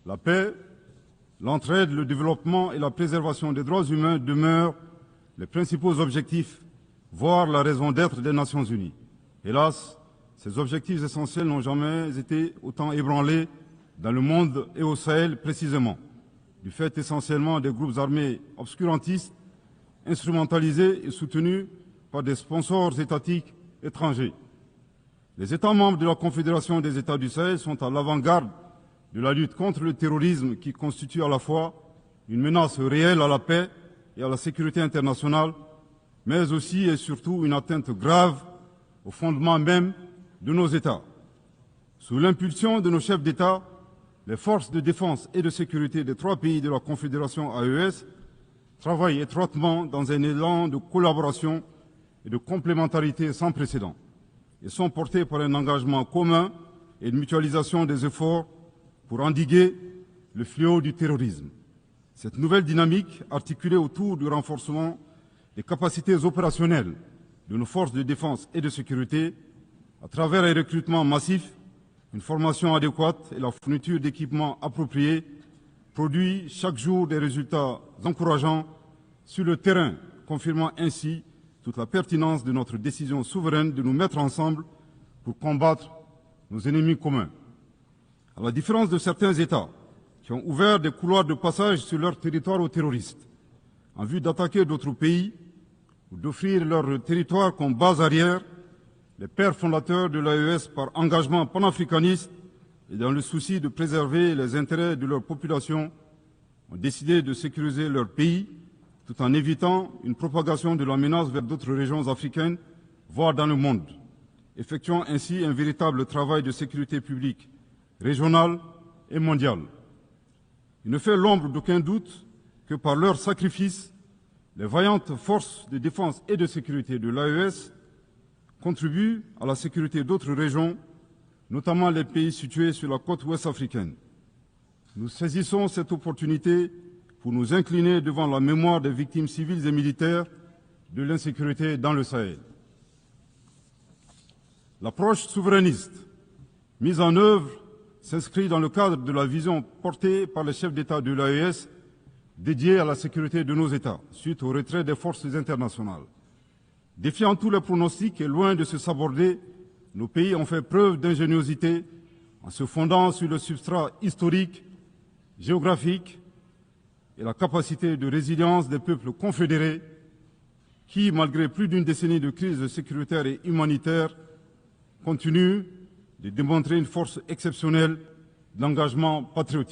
La paix, l'entraide, le développement et la préservation des droits humains demeurent les principaux objectifs, voire la raison d'être des Nations Unies. Hélas, ces objectifs essentiels n'ont jamais été autant ébranlés dans le monde et au Sahel précisément, du fait essentiellement des groupes armés obscurantistes, instrumentalisés et soutenus par des sponsors étatiques étrangers. Les États membres de la Confédération des États du Sahel sont à l'avant-garde de la lutte contre le terrorisme qui constitue à la fois une menace réelle à la paix et à la sécurité internationale, mais aussi et surtout une atteinte grave au fondement même de nos États. Sous l'impulsion de nos chefs d'État, les forces de défense et de sécurité des 3 pays de la Confédération AES travaillent étroitement dans un élan de collaboration et de complémentarité sans précédent et sont portés par un engagement commun et une mutualisation des efforts pour endiguer le fléau du terrorisme. Cette nouvelle dynamique, articulée autour du renforcement des capacités opérationnelles de nos forces de défense et de sécurité, à travers un recrutement massif, une formation adéquate et la fourniture d'équipements appropriés, produit chaque jour des résultats encourageants sur le terrain, confirmant ainsi toute la pertinence de notre décision souveraine de nous mettre ensemble pour combattre nos ennemis communs. À la différence de certains États qui ont ouvert des couloirs de passage sur leur territoire aux terroristes, en vue d'attaquer d'autres pays ou d'offrir leur territoire comme base arrière, les pères fondateurs de l'AES, par engagement panafricaniste et dans le souci de préserver les intérêts de leur population, ont décidé de sécuriser leur pays tout en évitant une propagation de la menace vers d'autres régions africaines, voire dans le monde, effectuant ainsi un véritable travail de sécurité publique régionale et mondiale. Il ne fait l'ombre d'aucun doute que par leur sacrifice, les vaillantes forces de défense et de sécurité de l'AES contribuent à la sécurité d'autres régions, notamment les pays situés sur la côte ouest africaine. Nous saisissons cette opportunité pour nous incliner devant la mémoire des victimes civiles et militaires de l'insécurité dans le Sahel. L'approche souverainiste mise en œuvre s'inscrit dans le cadre de la vision portée par les chefs d'État de l'AES dédiée à la sécurité de nos États, suite au retrait des forces internationales. Défiant tous les pronostics et loin de se saborder, nos pays ont fait preuve d'ingéniosité en se fondant sur le substrat historique, géographique et la capacité de résilience des peuples confédérés qui, malgré plus d'une décennie de crise sécuritaire et humanitaire, continuent de démontrer une force exceptionnelle d'engagement patriotique.